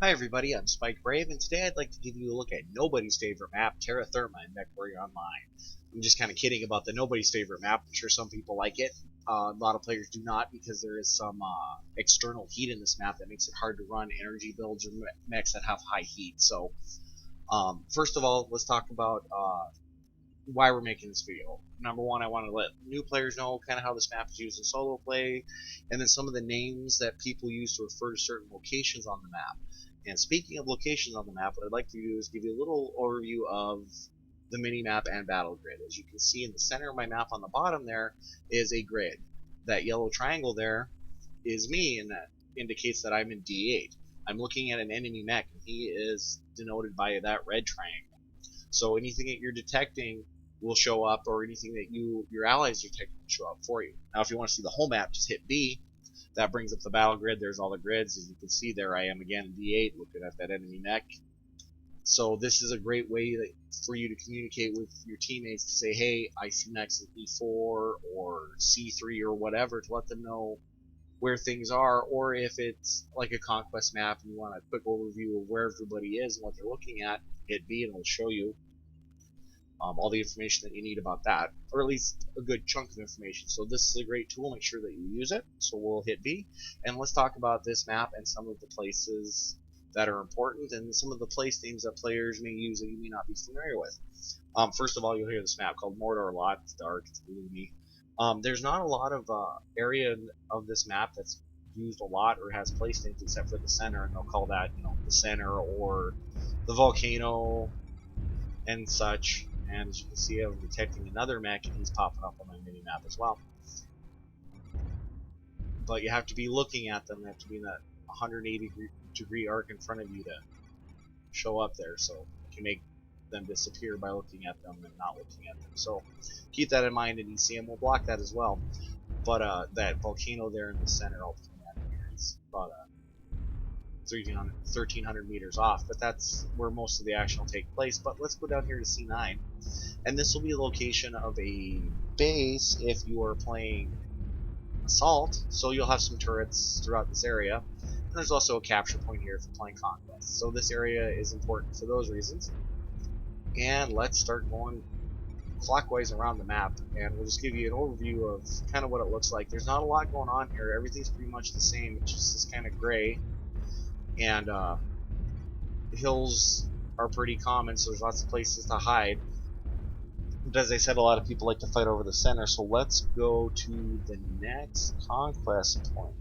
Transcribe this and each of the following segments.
Hi everybody, I'm Spike Brave, and today I'd like to give you a look at nobody's favorite map, Terra Therma in Mechwarrior Online. I'm just kind of kidding about the nobody's favorite map. I'm sure some people like it. A lot of players do not because there is some external heat in this map that makes it hard to run energy builds or mechs that have high heat. So, first of all, let's talk about why we're making this video. Number one, I want to let new players know kind of how this map is used in solo play, and then some of the names that people use to refer to certain locations on the map. And speaking of locations on the map, what I'd like to do is give you a little overview of the mini map and battle grid. As you can see in the center of my map on the bottom there is a grid. That yellow triangle there is me, and that indicates that I'm in D8. I'm looking at an enemy mech, and he is denoted by that red triangle. So anything that you're detecting will show up, or anything that your allies are detecting will show up for you. Now, if you want to see the whole map, just hit B. That brings up the battle grid. There's all the grids. As you can see, there I am again in D8, looking at that enemy mech. So this is a great way for you to communicate with your teammates to say, hey, I see mechs in E4 or C3 or whatever, to let them know where things are. Or if it's like a conquest map and you want a quick overview of where everybody is and what they're looking at, hit B and it'll show you all the information that you need about that, or at least a good chunk of information. So this is a great tool. Make sure that you use it. So we'll hit B, and let's talk about this map and some of the places that are important and some of the place names that players may use that you may not be familiar with. First of all, you'll hear this map called Mordor a lot. It's dark, it's gloomy. There's not a lot of area of this map that's used a lot or has place names except for the center, and they'll call that, the center or the volcano and such. And as you can see, I'm detecting another mech, and he's popping up on my mini map as well. But you have to be looking at them. They have to be in that 180-degree arc in front of you to show up there. So you can make them disappear by looking at them and not looking at them. So keep that in mind, and ECM will block that as well. But that volcano there in the center, I'll point at here, is about 1,300 meters off, but that's where most of the action will take place. But let's go down here to C9, and this will be the location of a base if you are playing Assault, so you'll have some turrets throughout this area, and there's also a capture point here if you're playing Conquest. So this area is important for those reasons. And let's start going clockwise around the map, and we'll just give you an overview of kind of what it looks like. There's not a lot going on here. Everything's pretty much the same. It's just this kind of gray, and hills are pretty common, so there's lots of places to hide. But as I said, a lot of people like to fight over the center, so let's go to the next conquest point.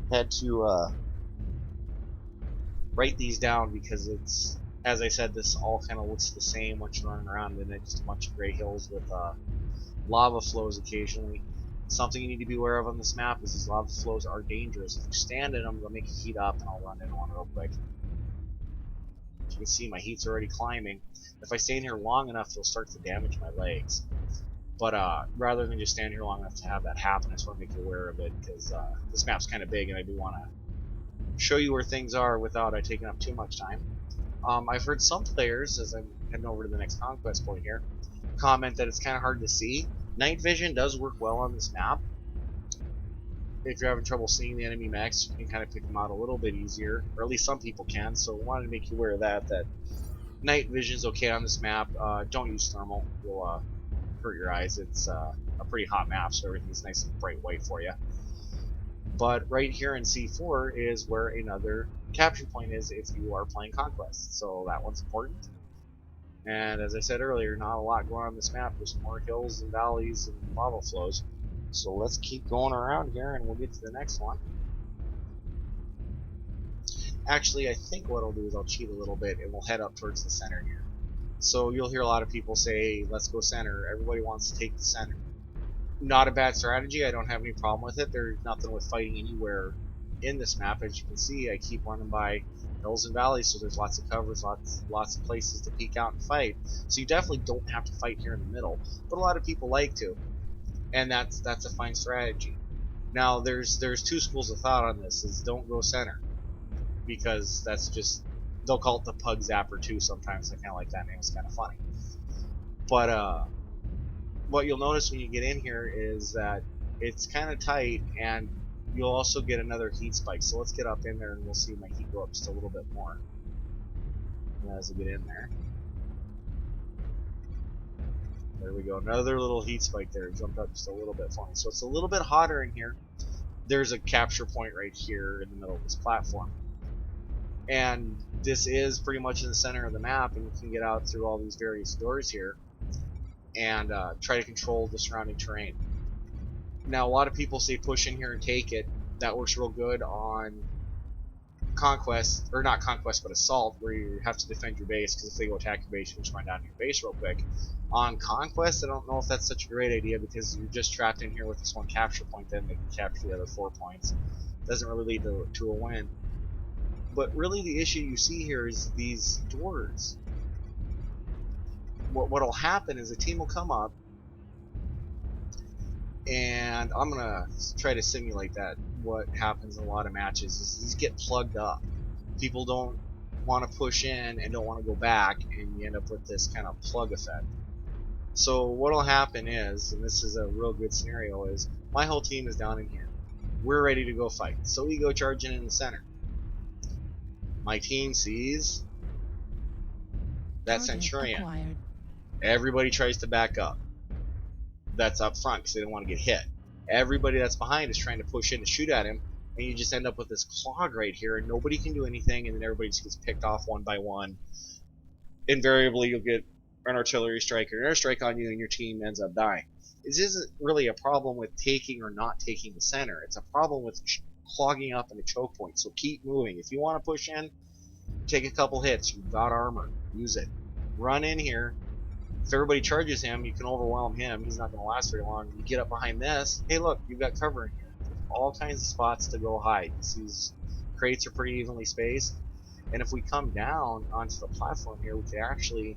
Had to write these down because it's, as I said, this all kind of looks the same once you're running around, and it's just a bunch of gray hills with lava flows occasionally. Something you need to be aware of on this map is these lava flows are dangerous. If you stand in them, they'll make you heat up, and I'll run into one real quick. As you can see, my heat's already climbing. If I stay in here long enough, they'll start to damage my legs. But rather than just stand here long enough to have that happen, I just want to make you aware of it, because this map's kind of big, and I do want to show you where things are without taking up too much time. I've heard some players, as I'm heading over to the next conquest point here, comment that it's kind of hard to see. Night vision does work well on this map. If you're having trouble seeing the enemy mechs, you can kind of pick them out a little bit easier, or at least some people can. So I wanted to make you aware of that night vision's okay on this map. Don't use thermal. You'll hurt your eyes. It's a pretty hot map, so everything's nice and bright white for you. But right here in C4 is where another capture point is if you are playing Conquest. So that one's important. And as I said earlier, not a lot going on this map. There's more hills and valleys and lava flows. So let's keep going around here and we'll get to the next one. Actually, I think what I'll do is I'll cheat a little bit and we'll head up towards the center here. So you'll hear a lot of people say, let's go center. Everybody wants to take the center. Not a bad strategy. I don't have any problem with it. There's nothing with fighting anywhere in this map. As you can see, I keep running by hills and valleys, so there's lots of covers, lots of places to peek out and fight. So you definitely don't have to fight here in the middle, but a lot of people like to, and that's a fine strategy. Now there's two schools of thought on this: is don't go center, because that's just, they'll call it the Pug Zapper too. Sometimes I kind of like that name; it's kind of funny. But what you'll notice when you get in here is that it's kind of tight, and you'll also get another heat spike. So let's get up in there and we'll see my heat go up just a little bit more as I get in there. There we go, another little heat spike there. It jumped up just a little bit for me. So it's a little bit hotter in here. There's a capture point right here in the middle of this platform. And this is pretty much in the center of the map, and you can get out through all these various doors here and try to control the surrounding terrain. Now, a lot of people say push in here and take it. That works real good on Conquest, or not Conquest, but Assault, where you have to defend your base, because if they go attack your base, you just run down to your base real quick. On Conquest, I don't know if that's such a great idea, because you're just trapped in here with this one capture point, then they can capture the other 4 points. Doesn't really lead to a win. But really the issue you see here is these doors. What'll happen is a team will come up, and I'm gonna try to simulate that. What happens in a lot of matches is these get plugged up. People don't want to push in and don't want to go back, and you end up with this kind of plug effect. So what'll happen is, and this is a real good scenario, is my whole team is down in here. We're ready to go fight. So we go charging in the center. My team sees that Centurion. Acquired. Everybody tries to back up. That's up front because they don't want to get hit. Everybody that's behind is trying to push in to shoot at him, and you just end up with this clog right here, and nobody can do anything, and then everybody just gets picked off one by one. Invariably, you'll get an artillery strike or an airstrike on you, and your team ends up dying. This isn't really a problem with taking or not taking the center. It's a problem with clogging up in a choke point. So keep moving. If you want to push in, take a couple hits. You've got armor. Use it. Run in here. If everybody charges him, you can overwhelm him. He's not going to last very long. You get up behind this. Hey, look, you've got cover in here. There's all kinds of spots to go hide. These crates are pretty evenly spaced. And if we come down onto the platform here, we can actually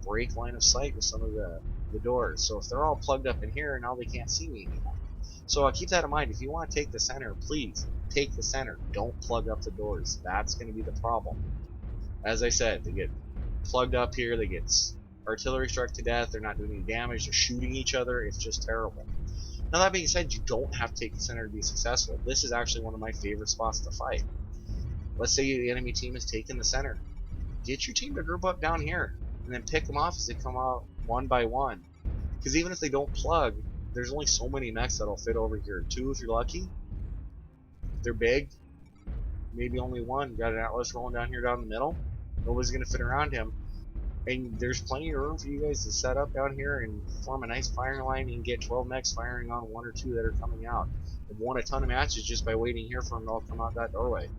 break line of sight with some of the doors. So if they're all plugged up in here, now they can't see me anymore. So keep that in mind. If you want to take the center, please take the center. Don't plug up the doors. That's going to be the problem. As I said, they get plugged up here. They get artillery struck to death. They're not doing any damage. They're shooting each other. It's just terrible. Now that being said, you don't have to take the center to be successful. This is actually one of my favorite spots to fight. Let's say the enemy team has taken the center. Get your team to group up down here and then pick them off as they come out one by one. Because even if they don't plug, there's only so many mechs that'll fit over here. 2 if you're lucky. If they're big, maybe only 1. Got an Atlas rolling down here down the middle. Nobody's going to fit around him. And there's plenty of room for you guys to set up down here and form a nice firing line and get 12 mechs firing on 1 or 2 that are coming out. I've won a ton of matches just by waiting here for them to all come out that doorway.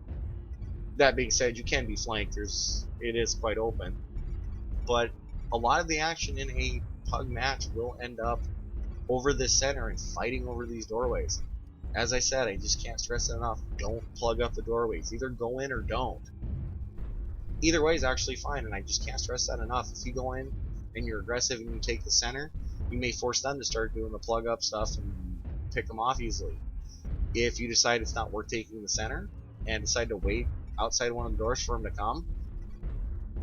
That being said, you can be flanked. It is quite open. But a lot of the action in a pug match will end up over the center and fighting over these doorways. As I said, I just can't stress it enough. Don't plug up the doorways. Either go in or don't. Either way is actually fine, and I just can't stress that enough. If you go in and you're aggressive and you take the center, you may force them to start doing the plug up stuff and pick them off easily. If you decide it's not worth taking the center and decide to wait outside one of the doors for them to come,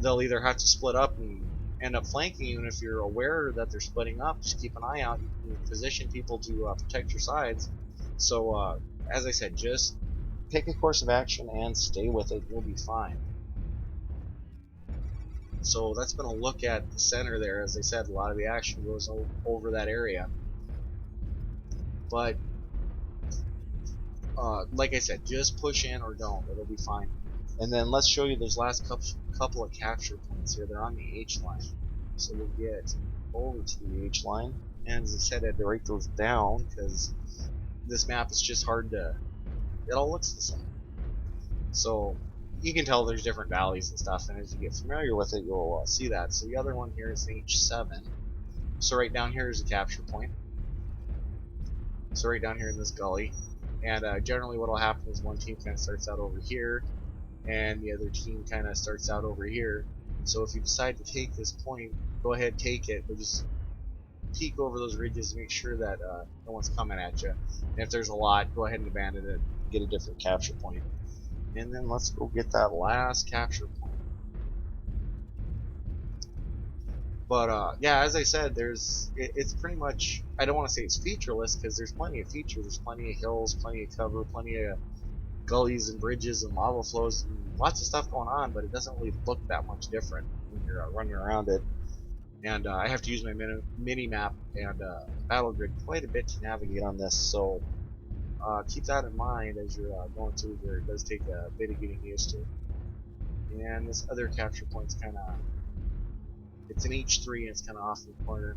they'll either have to split up and end up flanking you, and if you're aware that they're splitting up, just keep an eye out. You can position people to protect your sides. So as I said, just pick a course of action and stay with it. You'll be fine. So that's been a look at the center there. As I said, a lot of the action goes over that area. But like I said, just push in or don't. It'll be fine. And then let's show you those last couple of capture points here. They're on the H line. So we'll get over to the H line. And as I said, I had to write those down because this map is just hard to... It all looks the same. So you can tell there's different valleys and stuff, and as you get familiar with it, you'll see that. So the other one here is H7. So right down here is a capture point. So right down here in this gully. And generally what will happen is one team kind of starts out over here, and the other team kind of starts out over here. So if you decide to take this point, go ahead, take it, but just peek over those ridges to make sure that no one's coming at you. And if there's a lot, go ahead and abandon it, get a different capture point. And then let's go get that last capture point. But yeah, as I said, it's pretty much, I don't want to say it's featureless because there's plenty of features. There's plenty of hills, plenty of cover, plenty of gullies and bridges and lava flows and lots of stuff going on, but it doesn't really look that much different when you're running around it. And I have to use my mini map and battle grid quite a bit to navigate on this, so keep that in mind as you're going through here. It does take a bit of getting used to. And this other capture point's kind of, it's an H3 and it's kind of off in the corner.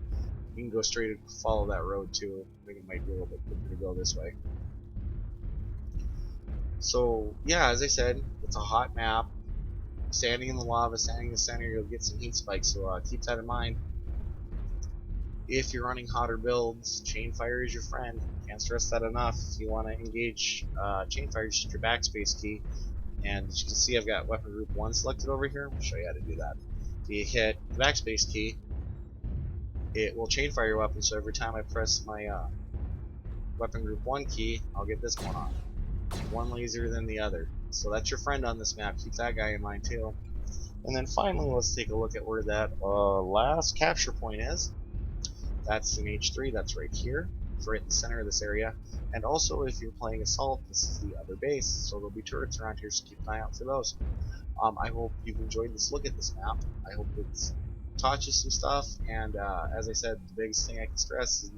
You can go straight and follow that road too. I think it might be a little bit quicker to go this way. So yeah, as I said, it's a hot map. Standing in the lava, standing in the center, you'll get some heat spikes, so keep that in mind. If you're running hotter builds, chain fire is your friend. Can't stress that enough. If you want to engage chain fire, just hit your backspace key. And as you can see, I've got weapon group 1 selected over here. I'll show you how to do that. If you hit the backspace key, it will chain fire your weapon, so every time I press my weapon group 1 key, I'll get this going on. One laser than the other. So that's your friend on this map. Keep that guy in mind too. And then finally, let's take a look at where that last capture point is. That's in H3, that's right here. It's right in the center of this area. And also, if you're playing Assault, this is the other base, so there'll be turrets around here, so keep an eye out for those. I hope you've enjoyed this look at this map. I hope it's taught you some stuff, and as I said, the biggest thing I can stress is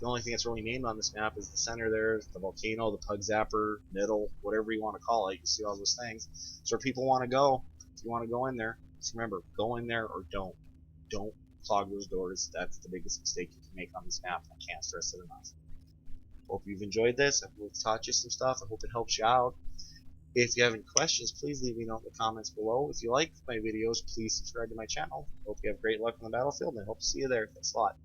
the only thing that's really named on this map is the center there, the volcano, the pug zapper, middle, whatever you want to call it. You see all those things. So where people want to go, if you want to go in there, just remember, go in there or don't. Don't clog those doors. That's the biggest mistake you can make on this map. I can't stress it enough. Hope you've enjoyed this. I hope it's taught you some stuff. I hope it helps you out. If you have any questions, please leave me a note in the comments below. If you like my videos, please subscribe to my channel. Hope you have great luck on the battlefield, and I hope to see you there. Thanks a lot.